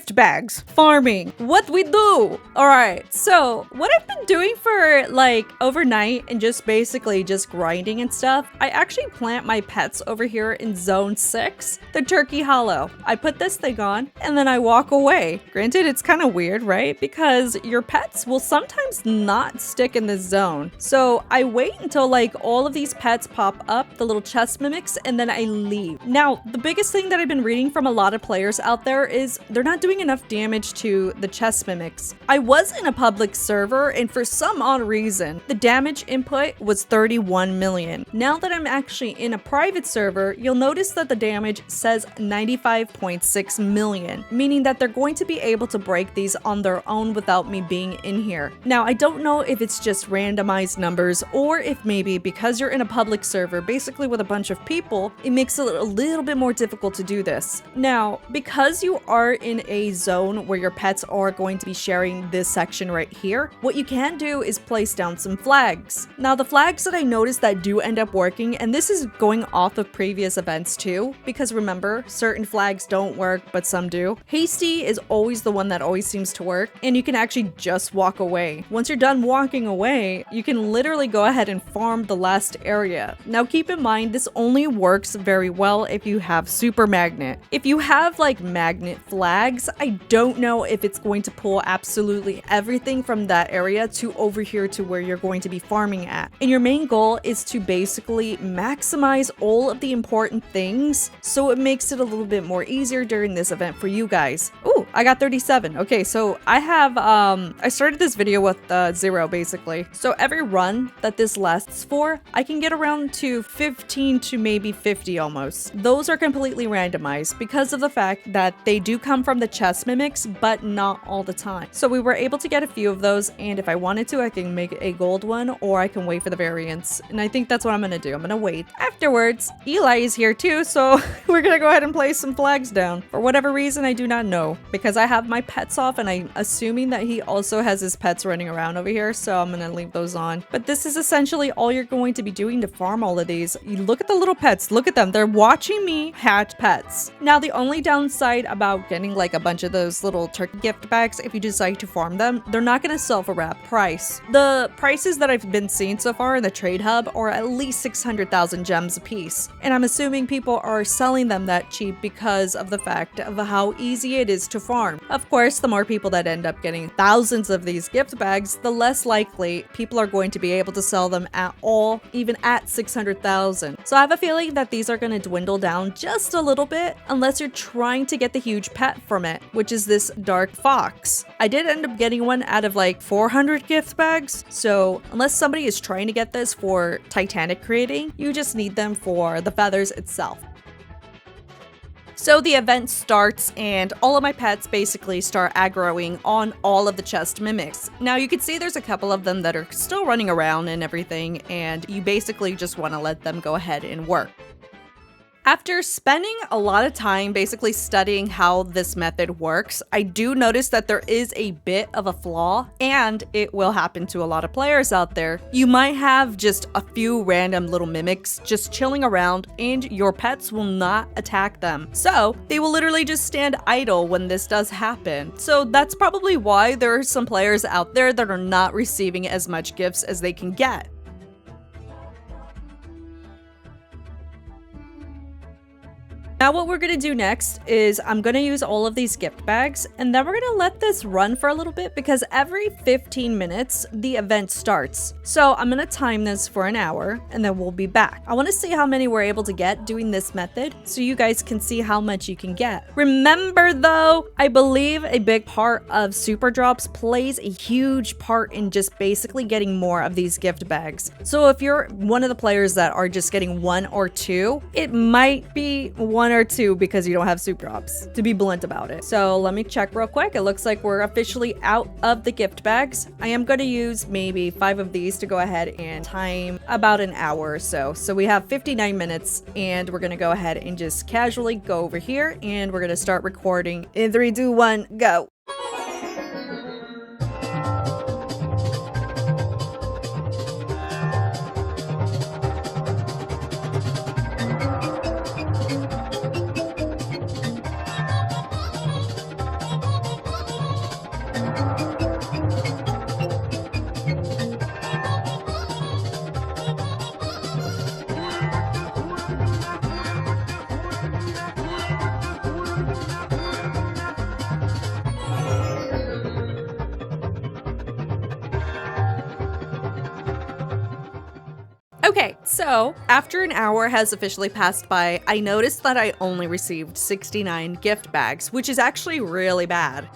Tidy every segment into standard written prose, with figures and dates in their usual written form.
gift bags, farming, what we do. All right, so what I've been doing for like overnight and just basically just grinding and stuff, I actually plant my pets over here in zone 6, the turkey hollow. I put this thing on and then I walk away. Granted, it's kind of weird, right? Because your pets will sometimes not stick in this zone. So I wait until like all of these pets pop up, the little chest mimics, and then I leave. Now, the biggest thing that I've been reading from a lot of players out there is they're not doing enough damage to the chest mimics. I was in a public server and for some odd reason, the damage input was 31 million. Now that I'm actually in a private server, you'll notice that the damage says 95.6 million, meaning that they're going to be able to break these on their own without me being in here. Now, I don't know if it's just randomized numbers or if maybe because you're in a public server, basically with a bunch of people, it makes it a little bit more difficult to do this. Now, because you are in a zone where your pets are going to be sharing this section right here, what you can do is place down some flags. Now, the flags that I noticed that do end up working, and this is going off of previous events too, because remember, certain flags don't work, but some do. Hasty is always the one that always seems to work, and you can actually just walk away. Once you're done walking away, you can literally go ahead and farm the last area. Now, keep in mind, this only works very well if you have super magnet. If you have like magnet flags, I don't know if it's going to pull absolutely everything from that area to over here to where you're going to be farming at. And your main goal is to basically maximize all of the important things so it makes it a little bit more easier during this event for you guys. Ooh, I got 37. Okay, so I have I started this video with 0 basically. So every run that this lasts for, I can get around to 15 to maybe 50 almost. Those are completely randomized because of the fact that they do come from the chest mimics, but not all the time. So we were able to get a few of those, and if I wanted to, I can make a gold one or I can wait for the variants. And I think that's what I'm gonna do. I'm gonna wait. Afterwards, Eli is here too, so we're gonna go ahead and place some flags down. For whatever reason, I do not know, because I have my pets off and I'm assuming that he also has his pets running around over here, so I'm gonna leave those on. But this is essentially all you're going to be doing to farm all of these. You look at the little pets, look at them. They're watching me hatch pets. Now, the only downside about getting like a bunch of those little turkey gift bags, if you decide to farm them, they're not gonna sell for wrap price. The prices that I've been seeing so far in the trade hub are at least 600,000 gems a piece. And I'm assuming people are selling them that cheap because of the fact of how easy it is to farm. Of course, the more people that end up getting thousands of these gift bags, the less likely people are going to be able to sell them at all, even at 600,000. So I have a feeling that these are going to dwindle down just a little bit unless you're trying to get the huge pet from it, which is this dark fox. I did end up getting one out of like 400 gift bags, so unless somebody is trying to get this for Titanic creating, you just need them for the feathers itself. So the event starts and all of my pets basically start aggroing on all of the chest mimics. Now you can see there's a couple of them that are still running around and everything, and you basically just want to let them go ahead and work. After spending a lot of time basically studying how this method works, I do notice that there is a bit of a flaw, and it will happen to a lot of players out there. You might have just a few random little mimics just chilling around and your pets will not attack them. So they will literally just stand idle when this does happen. So that's probably why there are some players out there that are not receiving as much gifts as they can get. Now what we're going to do next is I'm going to use all of these gift bags, and then we're going to let this run for a little bit because every 15 minutes the event starts. So I'm going to time this for an hour and then we'll be back. I want to see how many we're able to get doing this method so you guys can see how much you can get. Remember though, I believe a big part of super drops plays a huge part in just basically getting more of these gift bags. So if you're one of the players that are just getting 1 or 2, it might be 1 or 2 because you don't have super drops, to be blunt about it. So let me check real quick. It looks like we're officially out of the gift bags. I am going to use maybe 5 of these to go ahead and time about an hour or so. So we have 59 minutes and we're going to go ahead and just casually go over here and we're going to start recording in 3, 2, 1, go. Okay, so after an hour has officially passed by, I noticed that I only received 69 gift bags, which is actually really bad.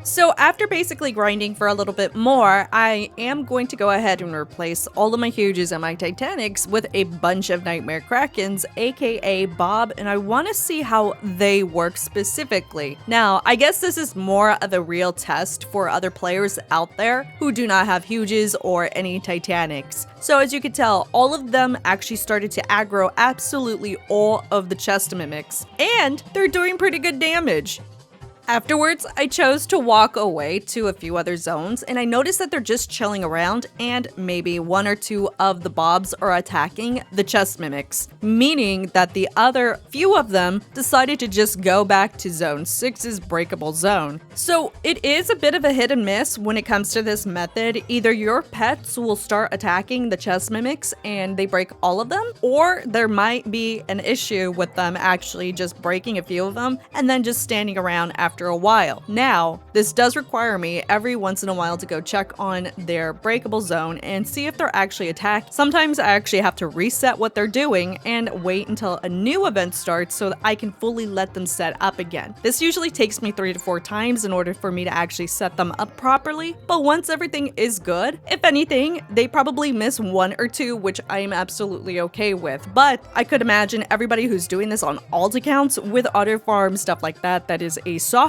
So after basically grinding for a little bit more, I am going to go ahead and replace all of my Huges and my Titanics with a bunch of Nightmare Krakens, aka Bob, and I want to see how they work specifically. Now, I guess this is more of a real test for other players out there who do not have Huges or any Titanics. So as you can tell, all of them actually started to aggro absolutely all of the chest mimics, and they're doing pretty good damage. Afterwards, I chose to walk away to a few other zones, and I noticed that they're just chilling around, and maybe one or two of the Bobs are attacking the chest mimics, meaning that the other few of them decided to just go back to Zone 6's breakable zone. So it is a bit of a hit and miss when it comes to this method. Either your pets will start attacking the chest mimics and they break all of them, or there might be an issue with them actually just breaking a few of them and then just standing around after a while. Now, this does require me every once in a while to go check on their breakable zone and see if they're actually attacked. Sometimes I actually have to reset what they're doing and wait until a new event starts so that I can fully let them set up again. This usually takes me 3 to 4 times in order for me to actually set them up properly, but once everything is good, if anything, they probably miss 1 or 2, which I am absolutely okay with. But I could imagine everybody who's doing this on alt accounts with auto farm, stuff like that, that is a softer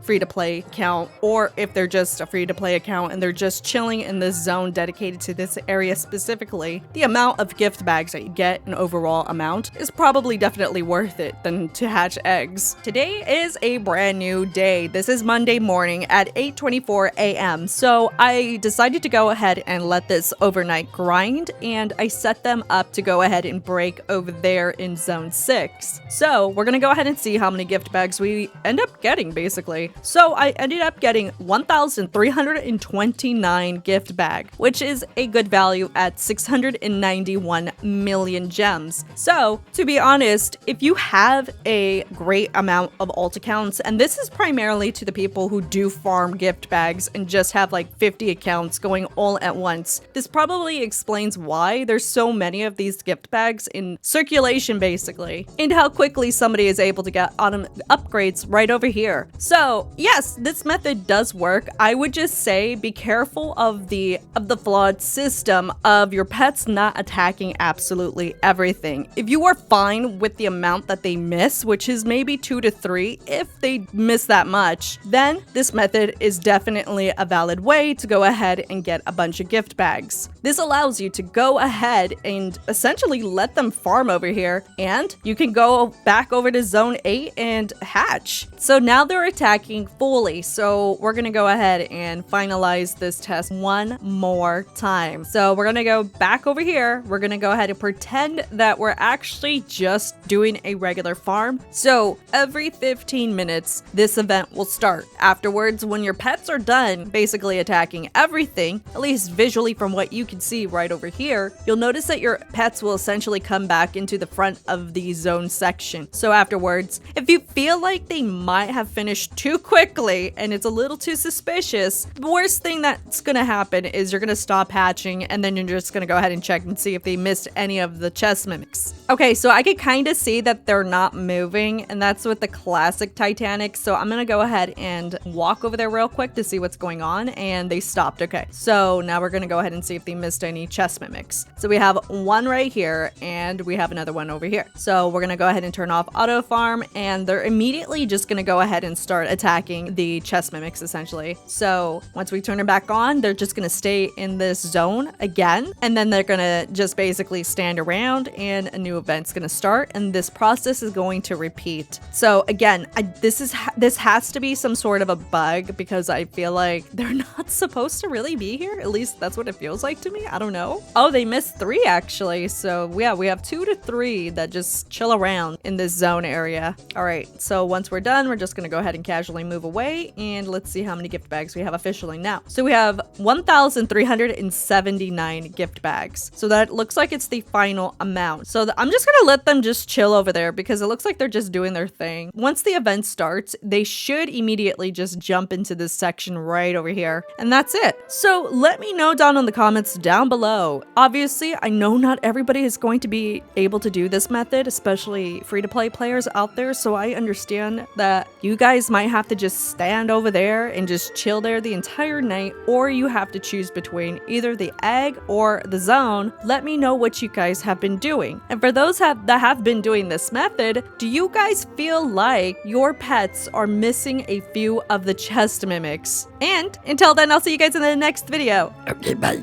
free-to-play account, or if they're just a free-to-play account and they're just chilling in this zone dedicated to this area specifically, the amount of gift bags that you get, an overall amount, is probably definitely worth it than to hatch eggs. Today is a brand new day. This is Monday morning at 8:24 a.m. So I decided to go ahead and let this overnight grind, and I set them up to go ahead and break over there in Zone 6. So we're gonna go ahead and see how many gift bags we end up getting, basically. So I ended up getting 1,329 gift bag, which is a good value at 691 million gems. So to be honest, if you have a great amount of alt accounts, and this is primarily to the people who do farm gift bags and just have like 50 accounts going all at once, this probably explains why there's so many of these gift bags in circulation, basically, and how quickly somebody is able to get autumn upgrades right over here. So yes, this method does work. I would just say be careful of the flawed system of your pets not attacking absolutely everything. If you are fine with the amount that they miss, which is maybe 2 to 3, if they miss that much, then this method is definitely a valid way to go ahead and get a bunch of gift bags. This allows you to go ahead and essentially let them farm over here, and you can go back over to Zone 8 and hatch. So now they're attacking fully, so we're gonna go ahead and finalize this test one more time. So we're gonna go back over here. We're gonna go ahead and pretend that we're actually just doing a regular farm. So every 15 minutes, this event will start. Afterwards, when your pets are done basically attacking everything, at least visually from what you can see right over here, you'll notice that your pets will essentially come back into the front of the zone section. So afterwards, if you feel like they might have finished too quickly and it's a little too suspicious, the worst thing that's gonna happen is you're gonna stop hatching, and then you're just gonna go ahead and check and see if they missed any of the chest mimics. Okay, so I could kind of see that they're not moving, and that's with the classic Titanic. So I'm gonna go ahead and walk over there real quick to see what's going on, and they stopped. Okay, so now we're gonna go ahead and see if they missed any chest mimics. So we have one right here, and we have another one over here. So we're gonna go ahead and turn off auto farm, and they're immediately just gonna go ahead and start attacking the chest mimics, essentially. So once we turn it back on, they're just gonna stay in this zone again, and then they're gonna just basically stand around, and a new event's gonna start, and this process is going to repeat. So again, this has to be some sort of a bug, because I feel like they're not supposed to really be here. At least that's what it feels like to me. I don't know. Oh, they missed 3 actually. So yeah, we have 2 to 3 that just chill around in this zone area. All right, so once we're done, we're just gonna go ahead and casually move away, and let's see how many gift bags we have officially now. So we have 1,379 gift bags. So that looks like it's the final amount. So I'm just gonna let them just chill over there because it looks like they're just doing their thing. Once the event starts, they should immediately just jump into this section right over here. And that's it. So let me know down in the comments down below. Obviously, I know not everybody is going to be able to do this method, especially free-to-play players out there. So I understand that you guys might have to just stand over there and just chill there the entire night, or you have to choose between either the egg or the zone. Let me know what you guys have been doing. And for those that have been doing this method, do you guys feel like your pets are missing a few of the chest mimics? And until then, I'll see you guys in the next video. Okay, bye.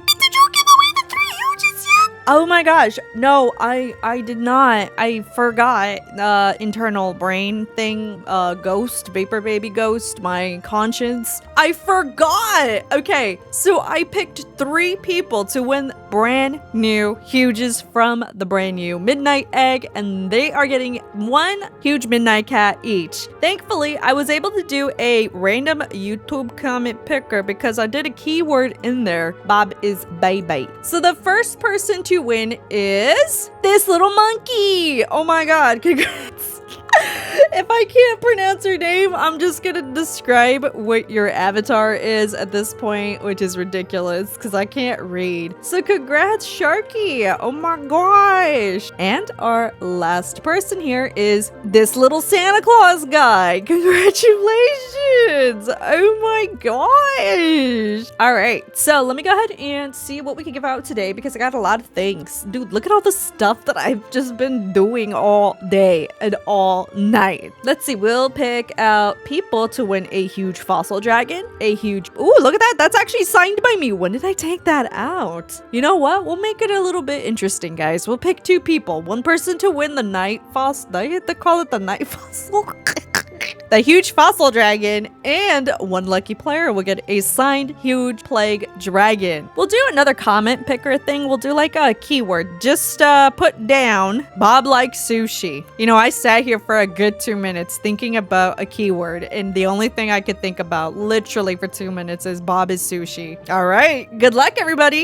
Oh my gosh, no, I did not. I forgot. Internal brain thing, ghost, vapor baby ghost, my conscience. I forgot. Okay, so I picked 3 people to win brand new huges from the brand new midnight egg, and they are getting 1 huge midnight cat each. Thankfully, I was able to do a random YouTube comment picker because I did a keyword in there. Bob is baby. So the first person to win is this little monkey. Oh my god, congrats. If I can't pronounce her name, I'm just gonna describe what your avatar is at this point, which is ridiculous because I can't read. So congrats, Sharky. Oh my gosh. And our last person here is this little Santa Claus guy. Congratulations. Oh my gosh. All right, so let me go ahead and see what we can give out today because I got a lot of things. Dude, look at all the stuff that I've just been doing all day and all night. Let's see, we'll pick out people to win a huge fossil dragon, a huge, ooh, look at that, that's actually signed by me. When did I take that out? You know what, we'll make it a little bit interesting, guys. We'll pick 2 people, 1 person to win the night fossil, I get to call it the night fossil. The huge fossil dragon, and 1 lucky player will get a signed huge plague dragon. We'll do another comment picker thing. We'll do like a keyword. Just put down Bob likes sushi. You know, I sat here for a good 2 minutes thinking about a keyword, and the only thing I could think about literally for 2 minutes is Bob is sushi. All right, good luck everybody.